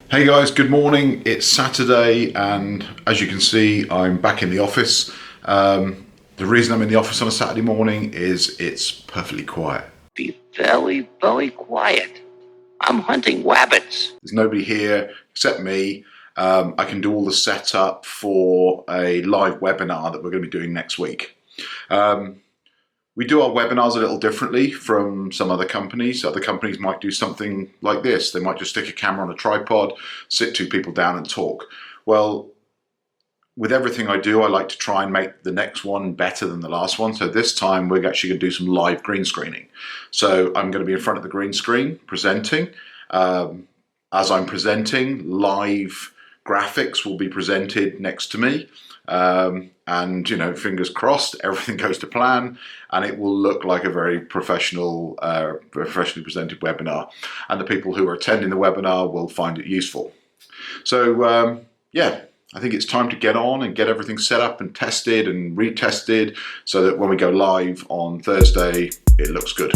Hey guys, good morning. It's Saturday, and as you can see, I'm back in the office. The reason I'm in the office on a Saturday morning is it's perfectly quiet. Be very, very quiet. I'm hunting rabbits. There's nobody here except me. I can do all the setup for a live webinar that we're going to be doing next week. We do our webinars a little differently from some other companies. Other companies might do something like this. They might just stick a camera on a tripod, sit two people down and talk. Well, with everything I do, I like to try and make the next one better than the last one. So this time we're actually going to do some live green screening. So I'm going to be in front of the green screen presenting. As I'm presenting, live graphics will be presented next to me. And fingers crossed, everything goes to plan, and it will look like a very professionally presented webinar, and the people who are attending the webinar will find it useful. So yeah, I think it's time to get on and get everything set up and tested and retested so that when we go live on Thursday, it looks good.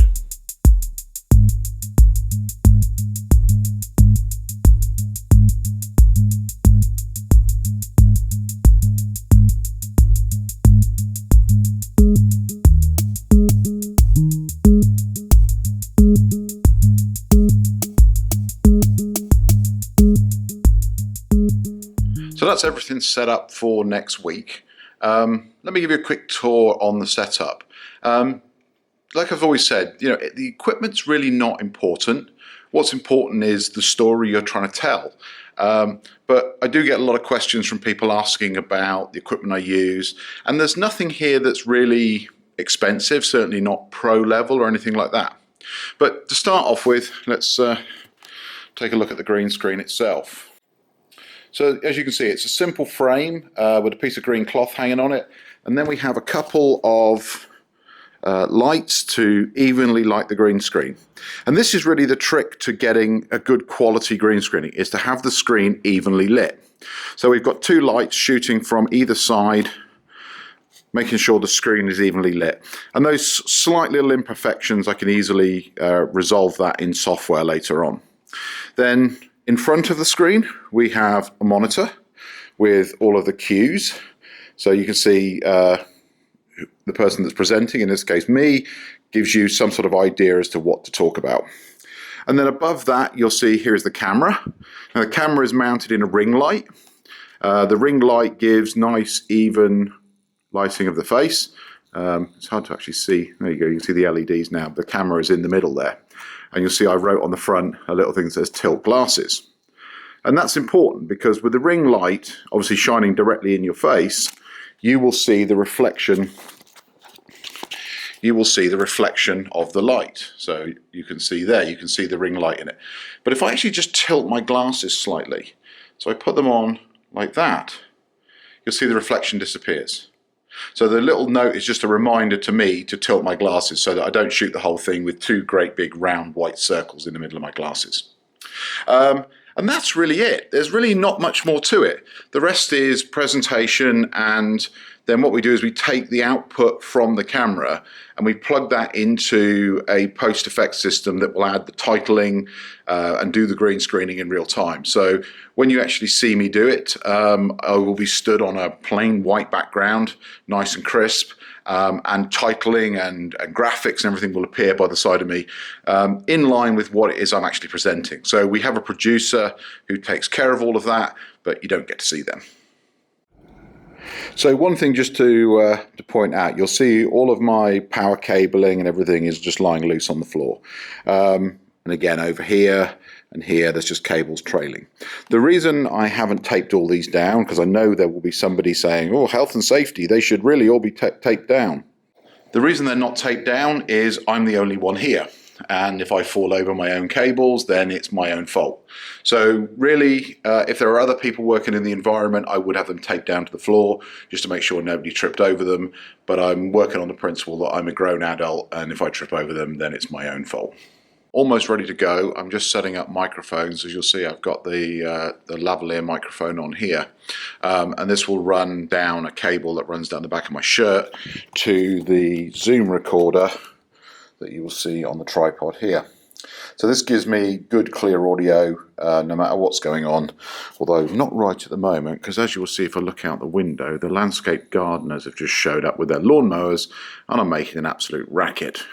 So that's everything set up for next week. Let me give you a quick tour on the setup. Like I've always said, the equipment's really not important. What's important is the story you're trying to tell. But I do get a lot of questions from people asking about the equipment I use, and there's nothing here that's really expensive, certainly not pro level or anything like that. But to start off with, let's take a look at the green screen itself. So as you can see, it's a simple frame with a piece of green cloth hanging on it, and then we have a couple of lights to evenly light the green screen. And this is really the trick to getting a good quality green screening, is to have the screen evenly lit. So we've got two lights shooting from either side, making sure the screen is evenly lit. And those slight little imperfections, I can easily resolve that in software later on. Then in front of the screen, we have a monitor with all of the cues. So you can see the person that's presenting, in this case me, gives you some sort of idea as to what to talk about. And then above that, you'll see here's the camera. Now the camera is mounted in a ring light. The ring light gives nice, even lighting of the face. It's hard to actually see. There you go, you can see the LEDs now. The camera is in the middle there. And you'll see I wrote on the front a little thing that says tilt glasses. And that's important because with the ring light obviously shining directly in your face, you will see the reflection. You will see the reflection of the light. So you can see there, you can see the ring light in it. But if I actually just tilt my glasses slightly, so I put them on like that, you'll see the reflection disappears. So the little note is just a reminder to me to tilt my glasses so that I don't shoot the whole thing with two great big round white circles in the middle of my glasses. And that's really it. There's really not much more to it. The rest is presentation, and then what we do is we take the output from the camera and we plug that into a post-effect system that will add the titling and do the green screening in real time. So when you actually see me do it, I will be stood on a plain white background, nice and crisp, and titling and graphics and everything will appear by the side of me in line with what it is I'm actually presenting. So we have a producer who takes care of all of that, but you don't get to see them. So one thing just to point out, you'll see all of my power cabling and everything is just lying loose on the floor. And again, over here and here, there's just cables trailing. The reason I haven't taped all these down, because I know there will be somebody saying, oh, health and safety, they should really all be taped down. The reason they're not taped down is I'm the only one here. And if I fall over my own cables, then it's my own fault. So really, if there are other people working in the environment, I would have them taped down to the floor just to make sure nobody tripped over them. But I'm working on the principle that I'm a grown adult, and if I trip over them, then it's my own fault. Almost ready to go. I'm just setting up microphones. As you'll see, I've got the lavalier microphone on here. And this will run down a cable that runs down the back of my shirt to the Zoom recorder that you will see on the tripod here. So this gives me good clear audio no matter what's going on, although not right at the moment, because as you will see if I look out the window, the landscape gardeners have just showed up with their lawnmowers and are making an absolute racket.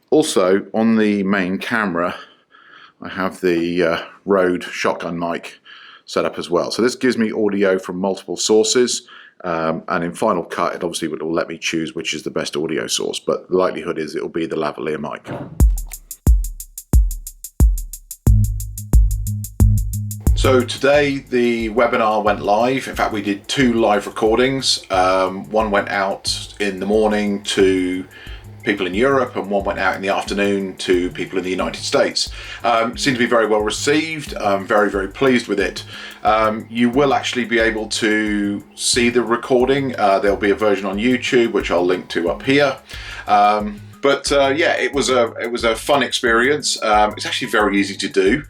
Also on the main camera I have the Rode shotgun mic set up as well. So this gives me audio from multiple sources, and in Final Cut it obviously will let me choose which is the best audio source, but the likelihood is it will be the lavalier mic. So today the webinar went live. In fact, we did 2 live recordings. One went out in the morning to people in Europe and one went out in the afternoon to people in the United States. Seemed to be very well received. I'm very, very pleased with it. You will actually be able to see the recording. There'll be a version on YouTube, which I'll link to up here. Yeah, it was a fun experience. It's actually very easy to do.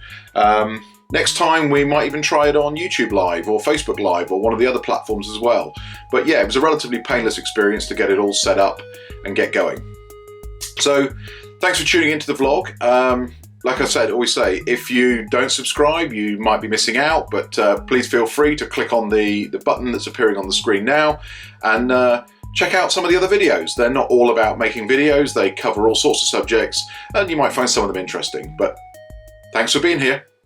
Next time we might even try it on YouTube Live or Facebook Live or one of the other platforms as well. But yeah, it was a relatively painless experience to get it all set up and get going. So thanks for tuning into the vlog. Like I said, always say, if you don't subscribe, you might be missing out, but please feel free to click on the button that's appearing on the screen now and check out some of the other videos. They're not all about making videos. They cover all sorts of subjects and you might find some of them interesting. But thanks for being here.